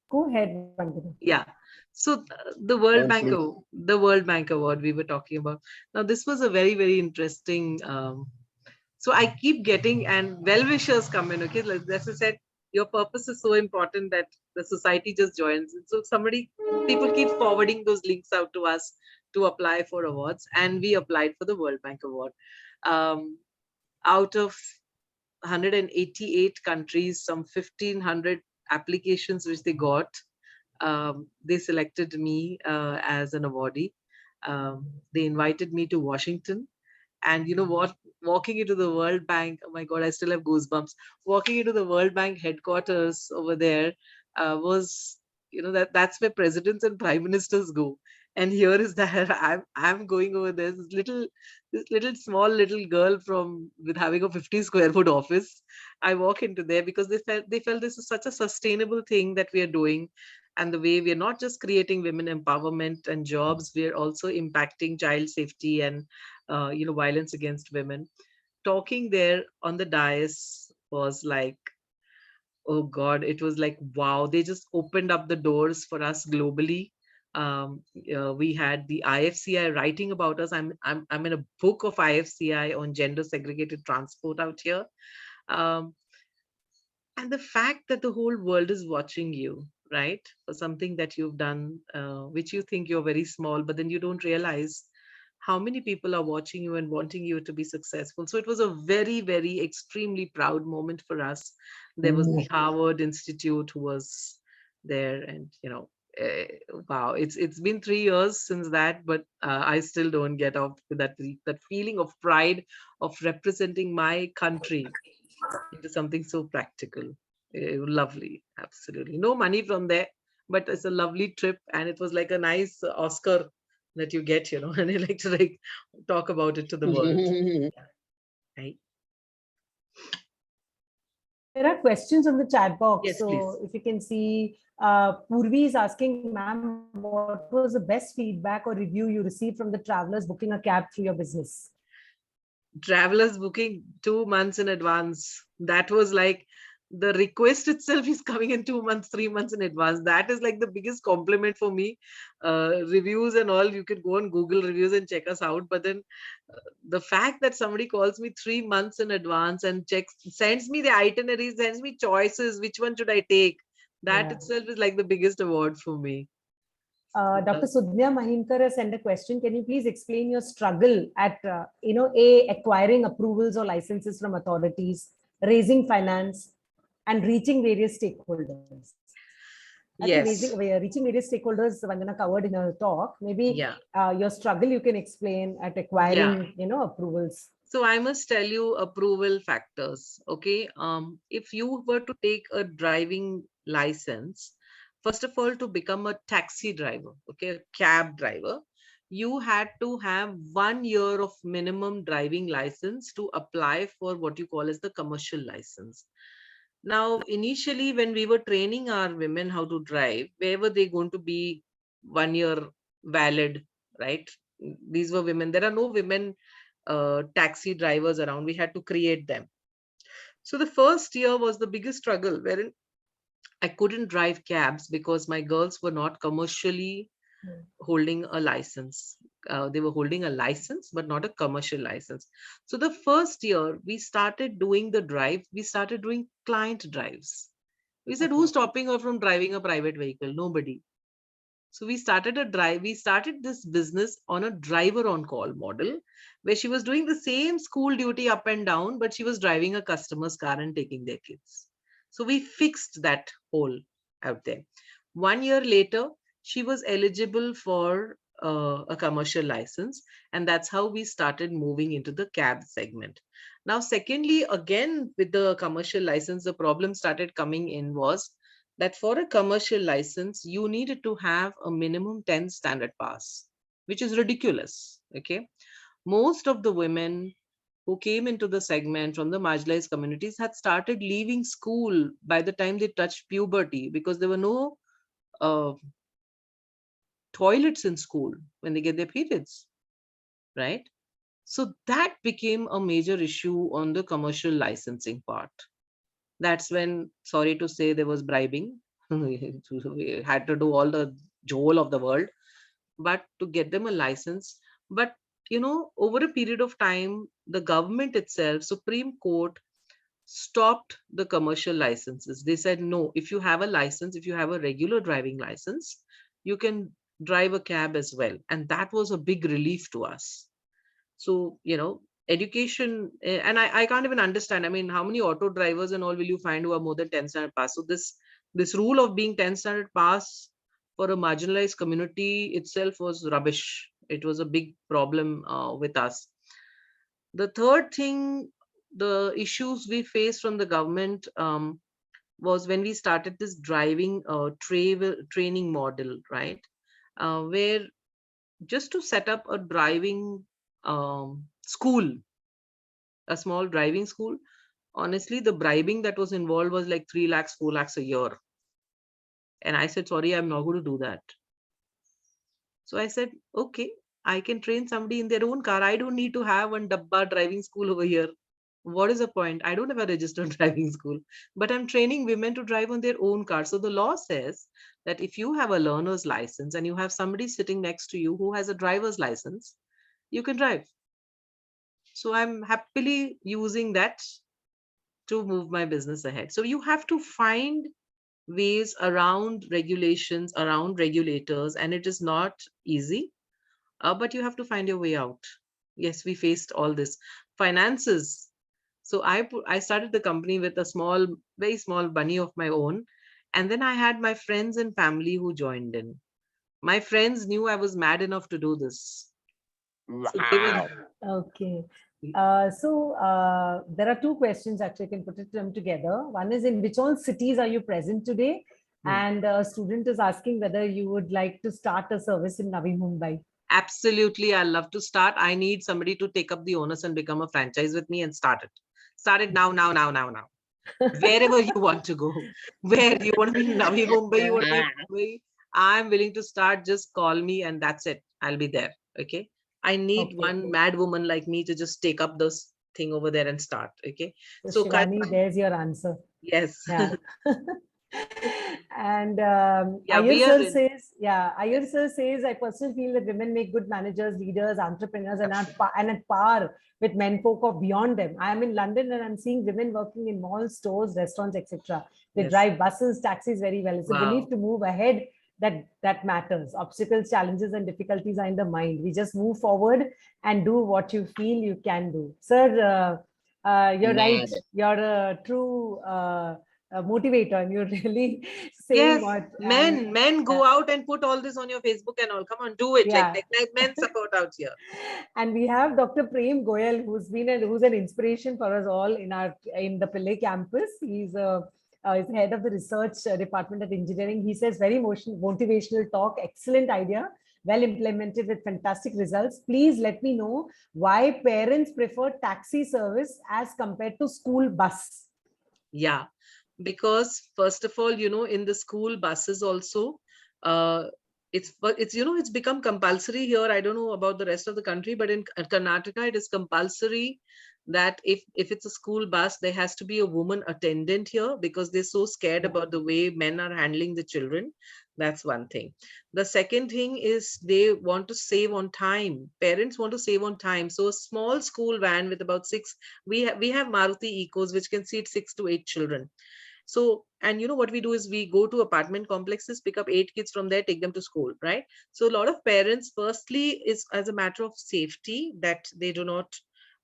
Go ahead, Vandana. Yeah. So the World Bank Award we were talking about. Now, this was a very, very interesting. So I keep getting, and well-wishers come in. Okay, like as I said, your purpose is so important that the society just joins. So people keep forwarding those links out to us to apply for awards, and we applied for the World Bank Award. Out of 188 countries, some 1,500 applications which they got. They selected me as an awardee. They invited me to Washington. And you know what? Walking into the World Bank, oh my God, I still have goosebumps. Walking into the World Bank headquarters over there was, that's where presidents and prime ministers go. And here is that I'm going over there. This little small little girl with having a 50 square foot office. I walk into there because they felt this is such a sustainable thing that we are doing. And the way we are not just creating women empowerment and jobs, we are also impacting child safety and violence against women. Talking there on the dais was like, oh God, it was like, wow, they just opened up the doors for us globally. We had the IFCI writing about us. I'm in a book of IFCI on gender segregated transport out here. And the fact that the whole world is watching you, right, for something that you've done, which you think you're very small, but then you don't realize how many people are watching you and wanting you to be successful. So it was a very, very extremely proud moment for us. There was the Harvard Institute who was there, and wow, it's been 3 years since that, but I still don't get off with that feeling of pride of representing my country into something so practical. Lovely, absolutely. No money from there, but it's a lovely trip, and it was like a nice Oscar that you get, and you like to talk about it to the world. Right. There are questions on the chat box. Yes, so please. If you can see, Purvi is asking, ma'am, what was the best feedback or review you received from the travelers booking a cab through your business? Travelers booking 2 months in advance. That was like, the request itself is coming in 2 months, 3 months in advance. That is like the biggest compliment for me. Reviews and all, you can go on Google reviews and check us out. But then the fact that somebody calls me 3 months in advance and sends me the itinerary, sends me choices, which one should I take? That itself is like the biggest award for me. Dr. Sudhya Mahinkar has sent a question. Can you please explain your struggle at, acquiring approvals or licenses from authorities, raising finance, and reaching various stakeholders? I think reaching various stakeholders, Vandana covered in her talk. Maybe your struggle you can explain at acquiring, approvals. So I must tell you approval factors. Okay. If you were to take a driving license, first of all, to become a taxi driver, okay, a cab driver, you had to have 1 year of minimum driving license to apply for what you call as the commercial license. Now, initially, when we were training our women how to drive, where were they going to be 1 year valid, right? These were women. There are no women taxi drivers around. We had to create them. So the first year was the biggest struggle, wherein I couldn't drive cabs because my girls were not commercially holding a license. They were holding a license, but not a commercial license. So the first year we started doing the drive, we started doing client drives. We said, who's stopping her from driving a private vehicle? Nobody. So we started this business on a driver on call model, where she was doing the same school duty up and down, but she was driving a customer's car and taking their kids. So we fixed that hole out there. 1 year later, she was eligible for a commercial license, and that's how we started moving into the cab segment. Now, secondly, again, with the commercial license, the problem started coming in was that for a commercial license, you needed to have a minimum 10 standard pass, which is ridiculous. Okay. Most of the women who came into the segment from the marginalized communities had started leaving school by the time they touched puberty, because there were no uh, toilets in school when they get their periods, right? So that became a major issue on the commercial licensing part. That's when, sorry to say, there was bribing. We had to do all the jol of the world, but to get them a license. But over a period of time, the government itself, Supreme Court, stopped the commercial licenses. They said, no, if you have a license, if you have a regular driving license, you can drive a cab as well. And that was a big relief to us. So, education, and I can't even understand. I mean, how many auto drivers and all will you find who are more than 10 standard pass? So this rule of being 10 standard pass for a marginalized community itself was rubbish. It was a big problem with us. The third thing, the issues we faced from the government was when we started this driving training model, right? Where just to set up a driving school, a small driving school, honestly, the bribing that was involved was like 3 lakhs, 4 lakhs a year. And I said, sorry, I'm not going to do that. So I said, okay, I can train somebody in their own car. I don't need to have one dabba driving school over here. What is the point? I don't have a registered driving school, but I'm training women to drive on their own car. So the law says that if you have a learner's license and you have somebody sitting next to you who has a driver's license, you can drive. So I'm happily using that to move my business ahead. So you have to find ways around regulations, around regulators, and it is not easy, but you have to find your way out. Yes, we faced all this. Finances. So I started the company with a small, very small money of my own. And then I had my friends and family who joined in. My friends knew I was mad enough to do this. So they were, Okay. There are two questions, actually. I can put them together. One is, in which all cities are you present today? And a student is asking whether you would like to start a service in Navi Mumbai. absolutely, I love to start. I need somebody to take up the onus and become a franchise with me and start it. Start it now. Wherever you want to go, where you want to be in Navi Mumbai, you want to be in Mumbai, I'm willing to start. Just call me and that's it. I'll be there. Okay. I need one mad woman like me to just take up this thing over there and start. Okay. So Shivani, there's your answer. Yes. Yeah. And Yeah, Iyer sir says, I personally feel that women make good managers, leaders, entrepreneurs, and at par with men folk or beyond them. I am in London and I'm seeing women working in malls, stores, restaurants, etc. They drive buses, taxis very well. It's a belief to move ahead that matters. Obstacles, challenges, and difficulties are in the mind. We just move forward and do what you feel you can do. Sir, you're right. You're a true motivator, and you're really saying what men go out and put all this on your Facebook and all. Come on, do it. Like men support out here. And we have Dr. Prem Goyal, who's an inspiration for us all in the Pillai campus. He's head of the research department at engineering. He says, very motivational talk, excellent idea, well implemented with fantastic results. Please let me know why parents prefer taxi service as compared to school bus. Yeah, because first of all, in the school buses also, it's become compulsory here. I don't know about the rest of the country, but in Karnataka, it is compulsory that if it's a school bus, there has to be a woman attendant here, because they're so scared about the way men are handling the children. That's one thing. The second thing is they want to save on time. Parents want to save on time. So a small school van with about 6, we have Maruti Ecos, which can seat 6 to 8 children. So, and what we do is we go to apartment complexes, pick up 8 kids from there, take them to school, right? So a lot of parents, firstly, is as a matter of safety, that they do not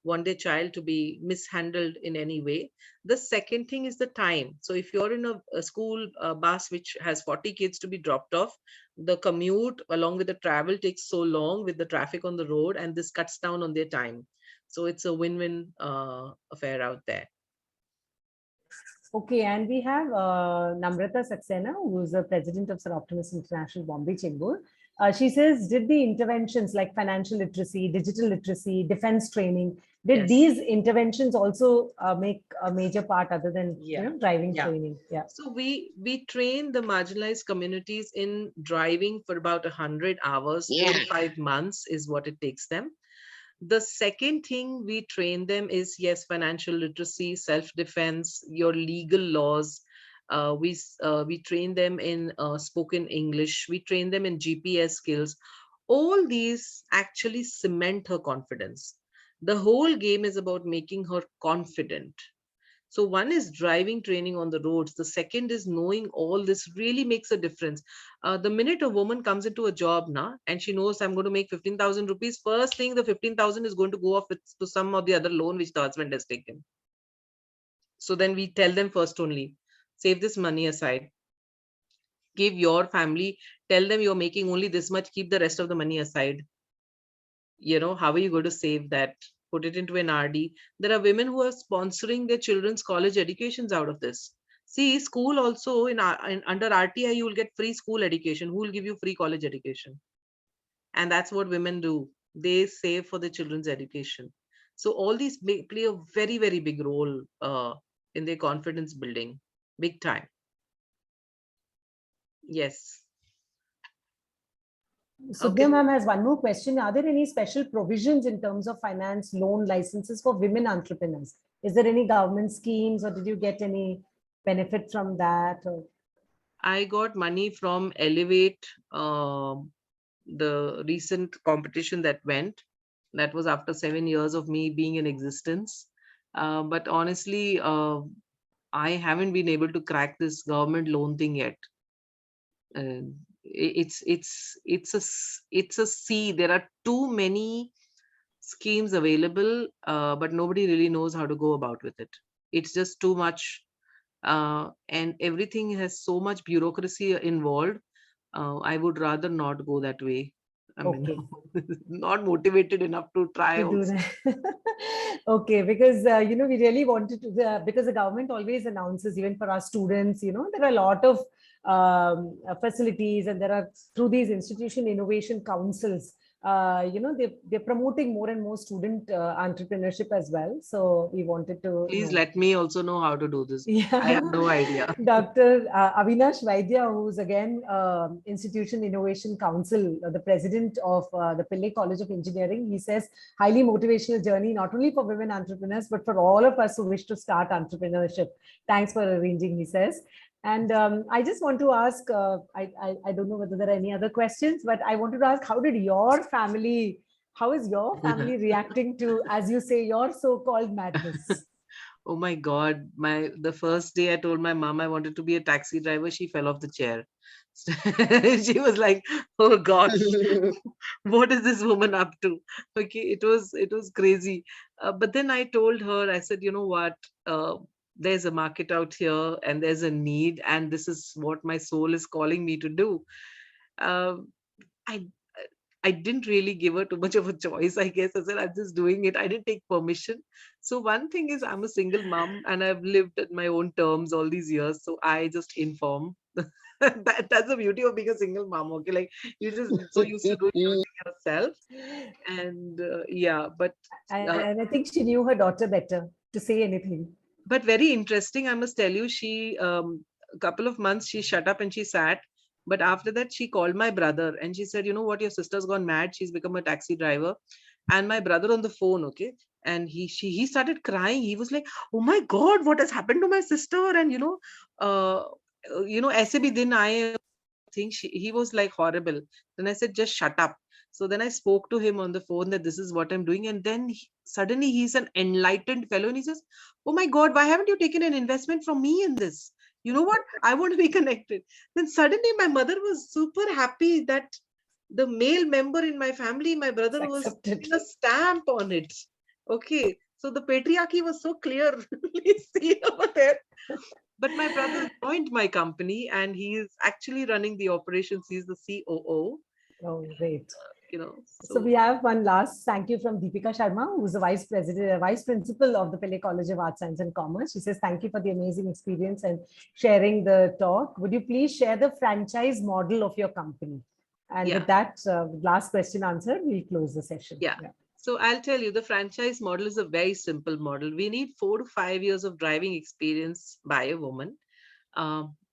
want their child to be mishandled in any way. The second thing is the time. So if you're in a school bus which has 40 kids to be dropped off, the commute along with the travel takes so long with the traffic on the road, and this cuts down on their time. So it's a win-win affair out there. Okay, and we have Namrata Saxena, who is the president of Sir Optimus International Bombay Chamber. She says, did the interventions like financial literacy, digital literacy, defense training, did Yes. these interventions also make a major part other than Yeah. driving Yeah. training? Yeah. So we train the marginalized communities in driving for about 100 hours, 4 to 5 months is what it takes them. The second thing we train them is, yes, financial literacy, self-defense, your legal laws. We train them in spoken English. We train them in GPS skills. All these actually cement her confidence. The whole game is about making her confident. So one is driving training on the roads. The second is knowing all this really makes a difference. The minute a woman comes into a job now and she knows I'm going to make 15,000 rupees, first thing the 15,000 is going to go off to some of the other loan which the husband has taken. So then we tell them first only, save this money aside. Give your family, tell them you're making only this much, keep the rest of the money aside. How are you going to save that? Put it into an RD. There are women who are sponsoring their children's college educations out of this. See, school also under RTI, you will get free school education. Who will give you free college education? And that's what women do. They save for the children's education. So all these play a very, very big role in their confidence building, big time. Yes. Sudhya ma'am has one more question. Are there any special provisions in terms of finance loan licenses for women entrepreneurs? Is there any government schemes, or did you get any benefit from that? Or? I got money from Elevate, the recent competition that went. That was after 7 years of me being in existence. But honestly, I haven't been able to crack this government loan thing yet. It's a sea. There are too many schemes available, but nobody really knows how to go about with it. It's just too much, and everything has so much bureaucracy involved. I would rather not go that way. I mean, not motivated enough to try to do also. that. Okay, because we really wanted to, because the government always announces, even for our students, there are a lot of facilities, and there are, through these institution innovation councils, they're promoting more and more student entrepreneurship as well. So we wanted to please let me also know how to do this. Yeah. I have no idea. Dr. Avinash Vaidya, who's again Institution Innovation Council, the president of the Pillai College of Engineering, he says highly motivational journey, not only for women entrepreneurs, but for all of us who wish to start entrepreneurship. Thanks for arranging, he says. And I just want to ask, I don't know whether there are any other questions, but I wanted to ask, how is your family reacting to, as you say, your so-called madness? Oh my God. The first day I told my mom I wanted to be a taxi driver, she fell off the chair. She was like, oh gosh, what is this woman up to? Okay, it was crazy. But then I told her, I said, you know what? There's a market out here and there's a need, and this is what my soul is calling me to do. I I didn't really give her too much of a choice, I guess. I said, I'm just doing it. I didn't take permission. So one thing is, I'm a single mom and I've lived at my own terms all these years. So I just inform. That's the beauty of being a single mom. Okay, like you just so used to do everything yourself. And yeah, but and I think she knew her daughter better to say anything. But very interesting, I must tell you, she a couple of months she shut up and she sat. But after that, she called my brother and she said, you know what, your sister's gone mad. She's become a taxi driver. And my brother on the phone, okay. And he started crying. He was like, oh my God, what has happened to my sister? And aise bhi din aaye thing. He was like horrible. Then I said, just shut up. So then I spoke to him on the phone that this is what I'm doing. And then suddenly he's an enlightened fellow and he says, oh my God, why haven't you taken an investment from me in this? You know what? I want to be connected. Then suddenly my mother was super happy that the male member in my family, my brother, was putting a stamp on it. Okay. So the patriarchy was so clearly seen over there. But my brother joined my company and he is actually running the operations. He's the COO. Oh, great. So we have one last thank you from Deepika Sharma, who's the vice principal of the Pillai College of Arts, Science and Commerce. She says, thank you for the amazing experience and sharing the talk. Would you please share the franchise model of your company? And with that last question answered, we'll close the session. Yeah. So I'll tell you, the franchise model is a very simple model. We need 4 to 5 years of driving experience by a woman.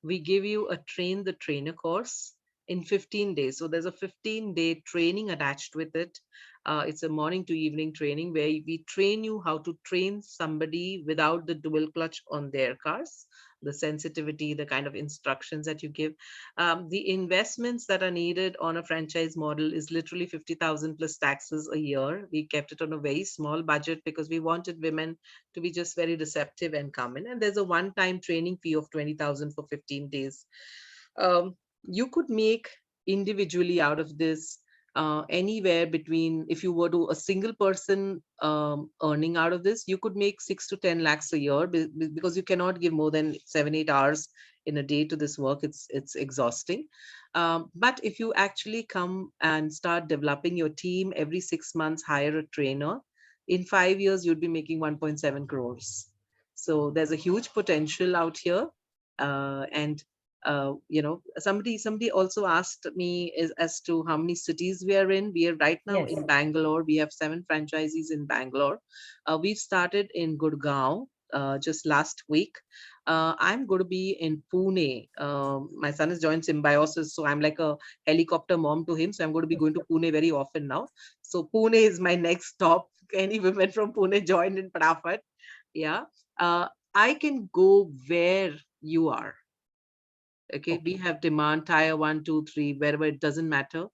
We give you a train the trainer course in 15 days. So there's a 15-day training attached with it. It's a morning to evening training where we train you how to train somebody without the dual clutch on their cars, the sensitivity, the kind of instructions that you give. The investments that are needed on a franchise model is literally 50,000 plus taxes a year. We kept it on a very small budget because we wanted women to be just very receptive and come in. And there's a one-time training fee of 20,000 for 15 days. You could make individually out of this anywhere between, if you were to a single person earning out of this, you could make 6 to 10 lakhs a year because you cannot give more than 7-8 hours in a day to this work. It's exhausting. But if you actually come and start developing your team every 6 months, hire a trainer, in 5 years, you'd be making 1.7 crores. So there's a huge potential out here. Somebody also asked me as to how many cities we are in. We are right now in Bangalore. We have 7 franchisees in Bangalore. We've started in Gurgaon just last week. I'm going to be in Pune. My son has joined Symbiosis, so I'm like a helicopter mom to him. So I'm going to be going to Pune very often now. So Pune is my next stop. Any women from Pune join in Padafat. Yeah. I can go where you are. Okay, we have demand tier 1, 2, 3, wherever, it doesn't matter.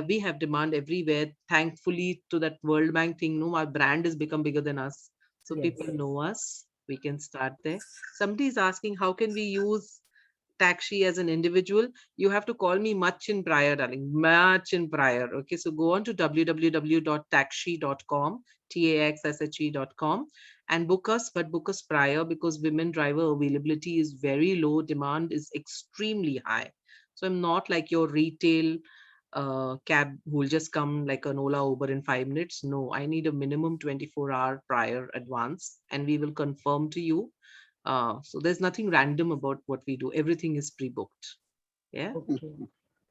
We have demand everywhere. Thankfully, to that World Bank thing, no, our brand has become bigger than us. So people know us. We can start there. Somebody is asking, how can we use TAXSHE as an individual? You have to call me much in prior, darling. Much in prior. Okay, so go on to www.taxshe.com, TAXSHE.com, and book us, but book us prior because women driver availability is very low. Demand is extremely high. So I'm not like your retail cab who will just come like an Ola Uber in 5 minutes. No, I need a minimum 24-hour prior advance, and we will confirm to you. So there's nothing random about what we do. Everything is pre-booked. Yeah. Okay.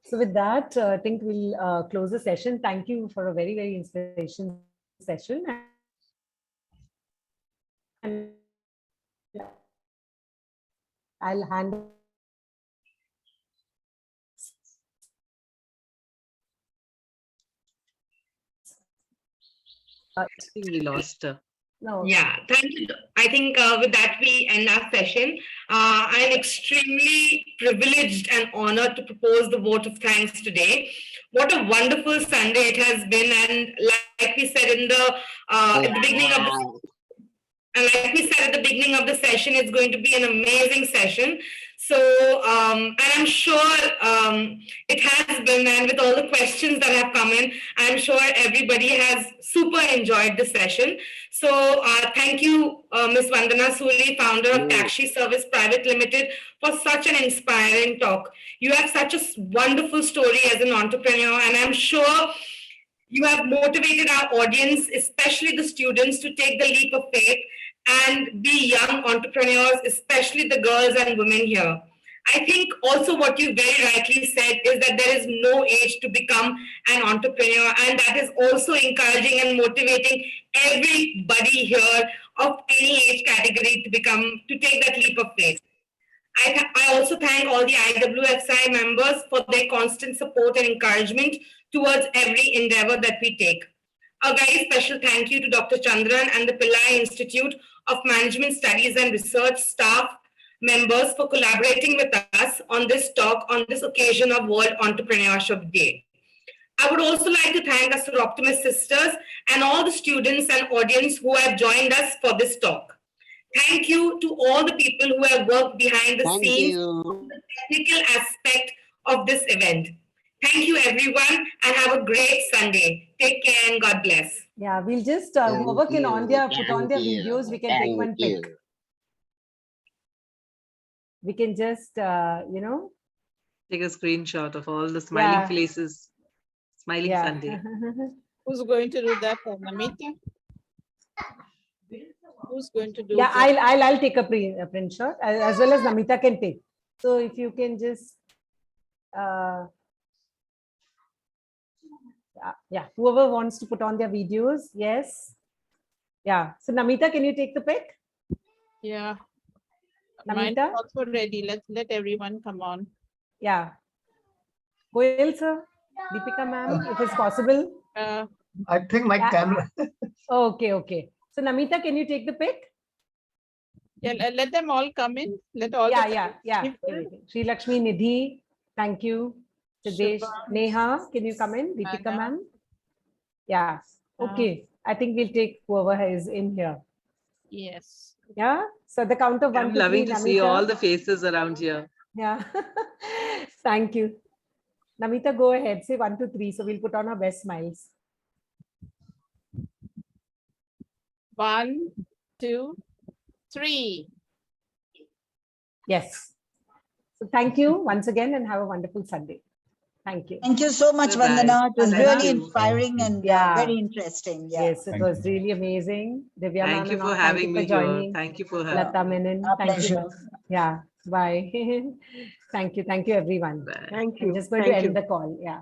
So with that, I think we'll close the session. Thank you for a very, very inspirational session. And I'll hand I think we lost her. No. Yeah, thank you. I think with that, we end our session. I'm extremely privileged and honored to propose the vote of thanks today. What a wonderful Sunday it has been. And like we said in the, at the beginning of the And like we said at the beginning of the session, it's going to be an amazing session. So, and I'm sure it has been, and with all the questions that have come in, I'm sure everybody has super enjoyed the session. So thank you, Ms. Vandana Suri, founder of TAXSHE Services Private Limited, for such an inspiring talk. You have such a wonderful story as an entrepreneur, and I'm sure you have motivated our audience, especially the students, to take the leap of faith and be young entrepreneurs, especially the girls and women here. I think also what you very rightly said is that there is no age to become an entrepreneur, and that is also encouraging and motivating everybody here of any age category to take that leap of faith. I also thank all the IWFCI members for their constant support and encouragement towards every endeavor that we take. A very special thank you to Dr. Chandran and the Pillai Institute of Management Studies and Research staff members for collaborating with us on this talk on this occasion of World Entrepreneurship Day. I would also like to thank our Optimist sisters and all the students and audience who have joined us for this talk. Thank you to all the people who have worked behind the scenes on the technical aspect of this event. Thank you, everyone, and have a great Sunday. Take care and God bless. Yeah, we'll just whoever can on their put on their videos, we can take one pic. We can just, take a screenshot of all the smiling faces. Smiling Yeah. Sunday. Who's going to do that? Namita? Who's going to do Yeah, that? I'll take a print shot as well as Namita can take. So if you can just yeah, whoever wants to put on their videos, yes. Yeah. So Namita, can you take the pic? Yeah. Mine is Namita? also ready. Let everyone come on. Yeah. Goyal sir, Deepika ma'am, if it's possible. I think my camera. Okay, okay. So Namita, can you take the pic? Yeah, let them all come in. Let all Yeah. people. Sri Lakshmi, Nidhi, thank you. Siddesh, Shubham, Neha, can you come in? Deepika Anna. ma'am? Yeah. Okay. I think we'll take whoever is in here. Yes. Yeah. So the count of 1 I'm to 3, loving to see Namita. all the faces around here. Yeah. Thank you. Namita, go ahead. Say 1 to 3. So we'll put on our best smiles. 1, 2, 3. Yes. So thank you once again and have a wonderful Sunday. Thank you. Thank you so much, Bye-bye. Vandana. It was Vandana. really Thank you. inspiring and Yeah. very interesting. Yeah. Yes, it Thank was you. really amazing. Divya Thank ma'am you and for all, having me thank you for here. joining. Thank you for having Lata me. Menon, Our thank you. pleasure. Yeah, bye. Thank you everyone. Bye. Thank I'm you. just going to Thank end you. the call. Yeah.